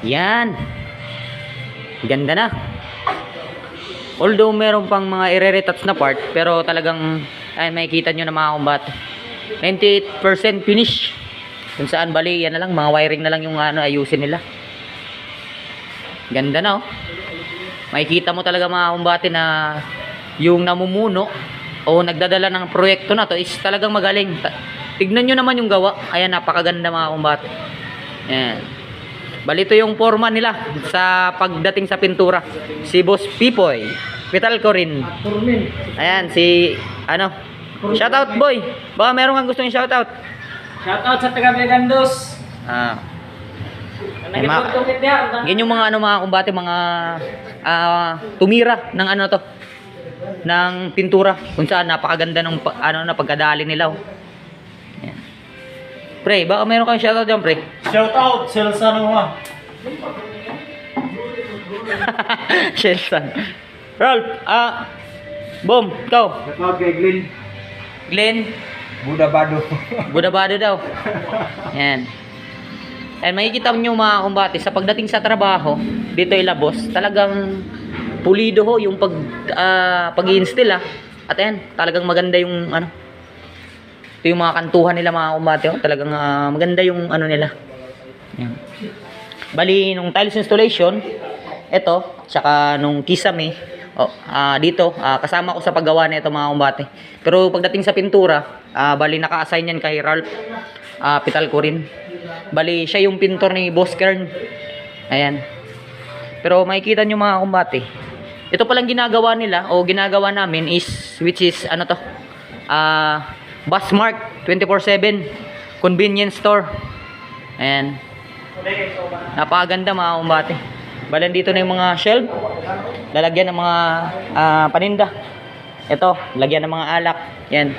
Yan. Ganda na. Although meron pang mga i-retouch na part, pero talagang ay makikita nyo na mga kumbat. 98% finish. Kung saan bali, yan na lang, mga wiring na lang yung ayusin nila. Ganda na oh. Makikita mo talaga mga kumbate na yung namumuno o nagdadala ng proyekto na to is talagang magaling. Tignan nyo naman yung gawa. Ayan, napakaganda mga kumbate. Ayan. Bali ito yung foreman nila sa pagdating sa pintura. Si Boss Pipoy. Pital ko rin. Ayan, si shoutout boy. Baka meron kang gusto yung shoutout. Shoutout sa taga Vegandos. Ganyan yung mga mga kumbate, mga tumira ng ng pintura kung saan napakaganda ng na pagkadali nila. Ayan. Pre, baka meron kang shoutout dyan, pre. Shoutout Selsan mo. Shelson. Ralph, Boom, ikaw. Shoutout kay Glenn. Glenn. Budabado. Budabado daw. Yan. And makikita nyo mga kumbate, sa pagdating sa trabaho, dito ilabos, talagang pulido ho yung pag-i-instill At ayan, talagang maganda yung ito yung mga kantuhan nila mga kumbate ho. Talagang maganda yung nila. Yan. Bali, nung tiles installation, ito, tsaka nung kisame, dito, kasama ko sa paggawa nito mga kumbate. Pero pagdating sa pintura, bali naka-assign yan kay Ralph Pital ko rin. Bali, siya yung pintor ni Boss Kern. Ayan. Pero makikita nyo mga kumbate, ito palang ginagawa nila o ginagawa namin is, which is Busmark 24/7 convenience store. Ayan. Napakaganda mga kumbate. Bali, dito na yung mga shelf, lalagyan ng mga paninda. Ito, lagyan ng mga alak. Yan.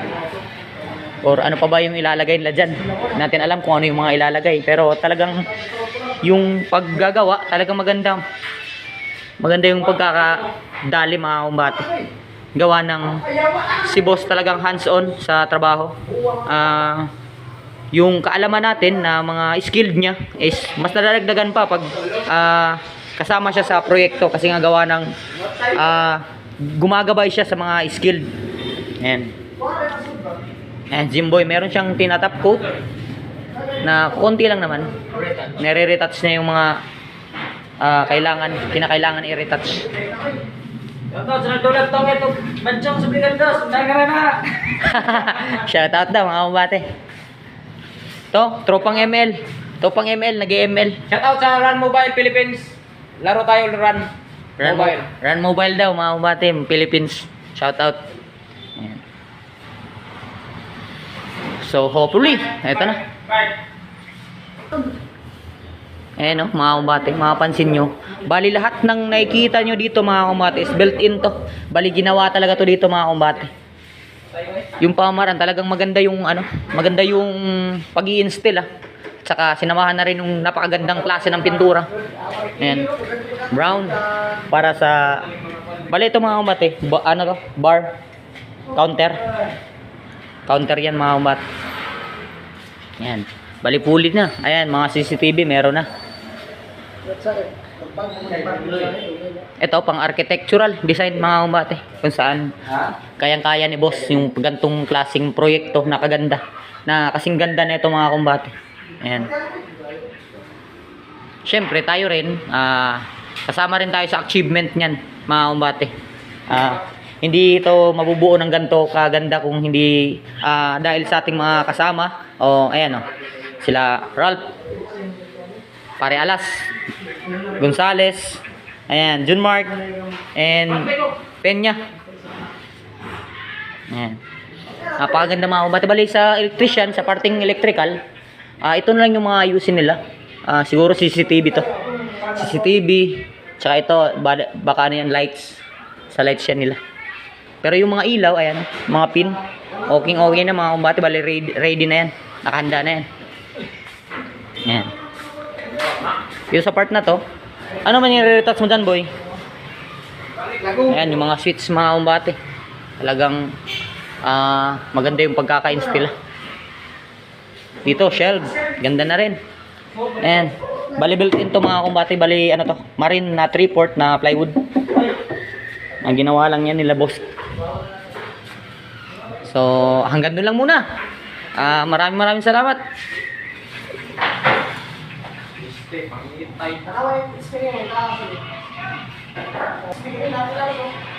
Or ano pa ba yung ilalagay nila dyan. Natin alam kung ano yung mga ilalagay. Pero talagang yung paggagawa, talagang maganda. Maganda yung pagkakadali mga kumbate. Gawa ng si boss talagang hands-on sa trabaho. Yung kaalaman natin na mga skilled niya is mas nadadagdagan pa pag kasama siya sa proyekto kasi nga gawa ng gumagabay siya sa mga skilled. Ayan. And Jimboy, meron siyang tinatap coat na konti lang naman. Nire-retouch niya yung mga kinakailangan i-retouch. Shoutout sa nagdulad tong ito. Banchong sa Vegandos. Dagara na. Shoutout daw mga kumbate. To, tropang ML. Tropang ML, nag-ML. Shoutout sa Run Mobile Philippines. Laro tayo Run Mobile. Run Mobile daw mga kumbate, Philippines. Shoutout. Ayan. So hopefully, eto na. Ayan mga kumbate, mapapansin nyo. Bali lahat ng nakikita nyo dito mga kumbate is built-in to. Bali ginawa talaga to dito mga kumbate. Yung pamaran talagang maganda yung maganda yung pag-i-instill Tsaka sinamahan na rin yung napakagandang klase ng pintura. Ayan. Brown para sa bali ito mga kumbate, bar counter yan mga kumbate. Ayan. Bali pulit na. Ayan, mga CCTV meron na. Ito pang architectural design mga kumbate. Kung saan kayang-kaya ni boss yung gantong klaseng proyekto na kaganda. Na kasing ganda na ito mga kumbate. Ayan. Siyempre tayo rin kasama rin tayo sa achievement niyan mga kumbate. Hindi ito mabubuo ng ganito kaganda kung hindi dahil sa ating mga kasama. Ayan sila Ralph, Pare Alas, Gonzales, ayan, Jun Mark, and Peña. Ayan. Napakaganda mga kumbate. Bali sa electrician, sa parting electrical, ito na lang yung mga ayusin nila. Siguro CCTV to. CCTV, tsaka ito, baka yan lights. Sa lights yan nila. Pero yung mga ilaw, ayan, mga pin, okay na mga kumbate. Bali ready na yan. Nakahanda na yan. Ayan. Yung sa part na to, ano man yung re-retouch mo dyan, boy? Ayan, yung mga switch mga kumbate. Talagang maganda yung pagkaka-instill. Dito, shelves. Ganda na rin. Ayan. Bali built in to mga kumbate, bali ano to, marine na 3/4 na plywood. Ang ginawa lang yan nila boss. So, hanggang doon lang muna. Maraming salamat. Nakawin, speaking, nakawin. Speaking, nakawin.